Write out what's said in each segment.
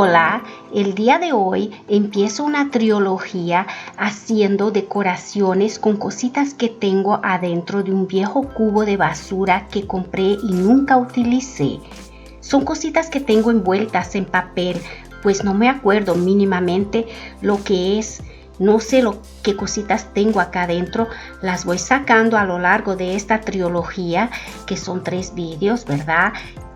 Hola, el día de hoy empiezo una trilogía haciendo decoraciones con cositas que tengo adentro de un viejo cubo de basura que compré y nunca utilicé. Son cositas que tengo envueltas en papel, pues no me acuerdo mínimamente lo que es. No sé qué cositas tengo acá adentro. Las voy sacando a lo largo de esta trilogía, que son 3 vídeos, ¿verdad?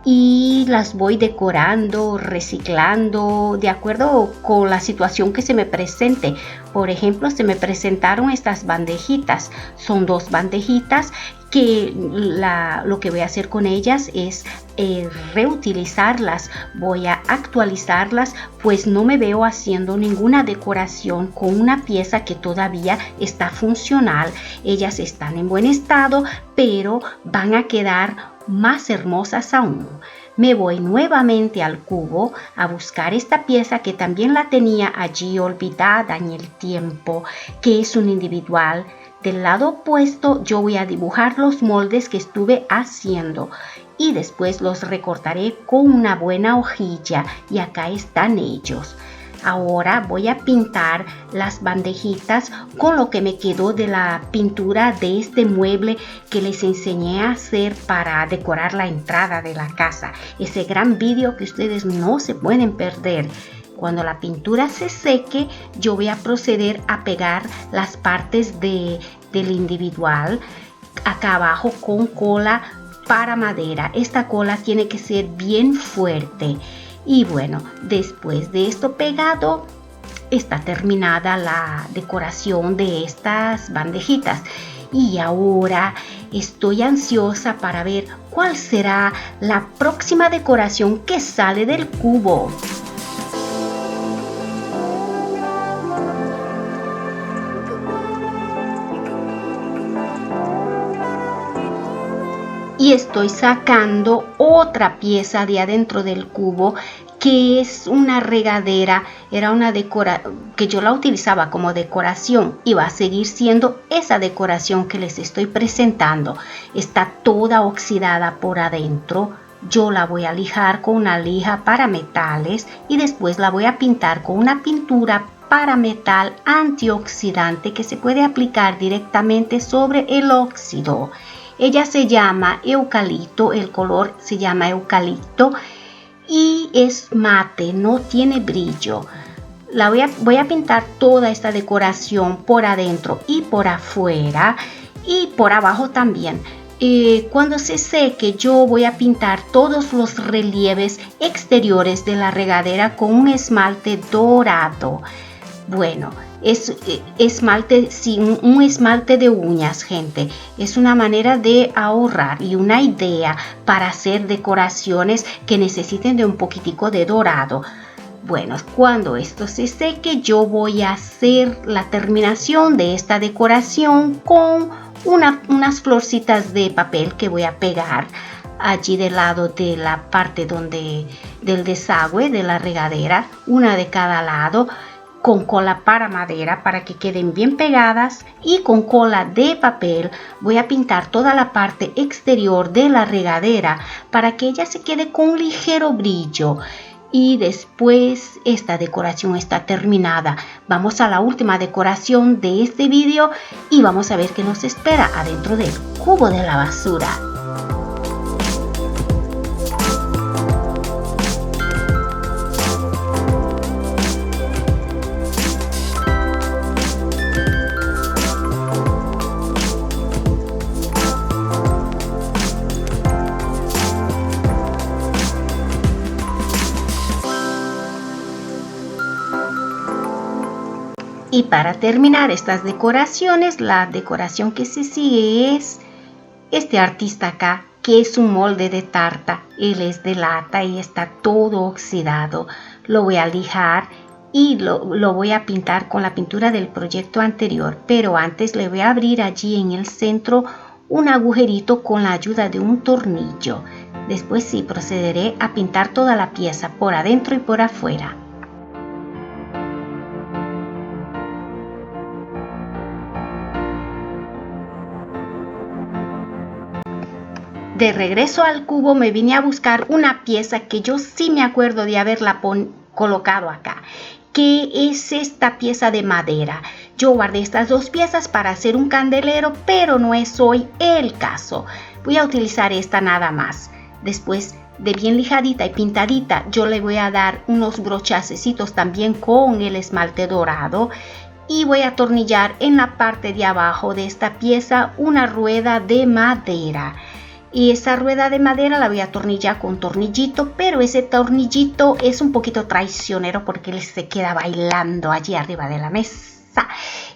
Y las voy decorando, reciclando, de acuerdo con la situación que se me presente. Por ejemplo, se me presentaron estas bandejitas. Son 2 bandejitas que lo que voy a hacer con ellas es reutilizarlas. Voy a actualizarlas, pues no me veo haciendo ninguna decoración con una pieza que todavía está funcional. Ellas están en buen estado, pero van a quedar más hermosas aún. Me voy nuevamente al cubo a buscar esta pieza que también la tenía allí olvidada en el tiempo, que es un individual. Del lado opuesto yo voy a dibujar los moldes que estuve haciendo y después los recortaré con una buena hojilla y acá están ellos. Ahora voy a pintar las bandejitas con lo que me quedó de la pintura de este mueble que les enseñé a hacer para decorar la entrada de la casa. Ese gran vídeo que ustedes no se pueden perder. Cuando la pintura se seque, yo voy a proceder a pegar las partes del individual acá abajo con cola para madera. Esta cola tiene que ser bien fuerte. Y bueno, después de esto pegado, está terminada la decoración de estas bandejitas. Y ahora estoy ansiosa para ver cuál será la próxima decoración que sale del cubo. Y estoy sacando otra pieza de adentro del cubo que es una regadera. Era una que yo la utilizaba como decoración y va a seguir siendo esa decoración que les estoy presentando. Está toda oxidada por adentro. Yo la voy a lijar con una lija para metales y después la voy a pintar con una pintura para metal antioxidante que se puede aplicar directamente sobre el óxido. Ella se llama eucalipto, el color se llama eucalipto y es mate, no tiene brillo. Voy a pintar toda esta decoración por adentro y por afuera y por abajo también. Cuando se seque yo voy a pintar todos los relieves exteriores de la regadera con un esmalte dorado. Bueno, es esmalte, sí, un esmalte de uñas, gente. Es una manera de ahorrar y una idea para hacer decoraciones que necesiten de un poquitico de dorado. Bueno, cuando esto se seque, yo voy a hacer la terminación de esta decoración con unas florcitas de papel que voy a pegar allí del lado de la parte del desagüe de la regadera, una de cada lado, con cola para madera para que queden bien pegadas, y con cola de papel voy a pintar toda la parte exterior de la regadera para que ella se quede con un ligero brillo. Y después esta decoración está terminada. Vamos a la última decoración de este vídeo y vamos a ver qué nos espera adentro del cubo de la basura. Y para terminar estas decoraciones, la decoración que se sigue es este artista acá, que es un molde de tarta. Él es de lata y está todo oxidado. Lo voy a lijar y lo voy a pintar con la pintura del proyecto anterior. Pero antes le voy a abrir allí en el centro un agujerito con la ayuda de un tornillo. Después sí procederé a pintar toda la pieza por adentro y por afuera. De regreso al cubo me vine a buscar una pieza que yo sí me acuerdo de haberla colocado acá, que es esta pieza de madera. Yo guardé estas dos piezas para hacer un candelero, pero no es hoy el caso. Voy a utilizar esta nada más. Después de bien lijadita y pintadita, yo le voy a dar unos brochacecitos también con el esmalte dorado y voy a atornillar en la parte de abajo de esta pieza una rueda de madera. Y esa rueda de madera la voy a atornillar con tornillito, pero ese tornillito es un poquito traicionero porque él se queda bailando allí arriba de la mesa.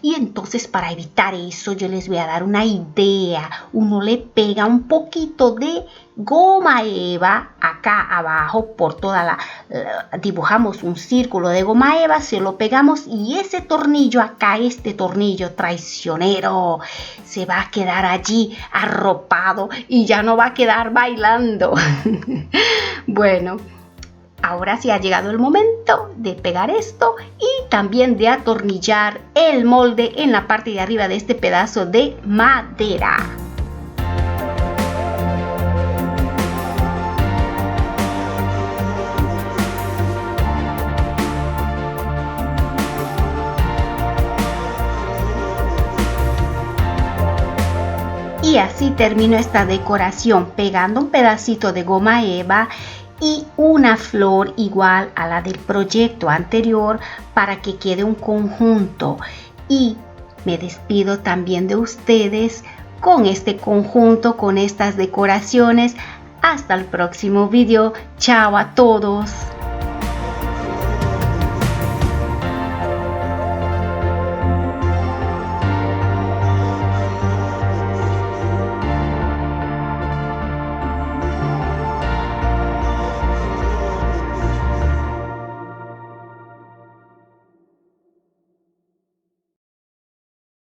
Y entonces, para evitar eso, yo les voy a dar una idea. Uno le pega un poquito de goma eva acá abajo por toda dibujamos un círculo de goma eva, se lo pegamos y ese tornillo acá, este tornillo traicionero, se va a quedar allí arropado y ya no va a quedar bailando. Bueno, ahora sí ha llegado el momento de pegar esto y también de atornillar el molde en la parte de arriba de este pedazo de madera. Y así termino esta decoración pegando un pedacito de goma eva y una flor igual a la del proyecto anterior para que quede un conjunto. Y me despido también de ustedes con este conjunto, con estas decoraciones. Hasta el próximo video. Chao a todos.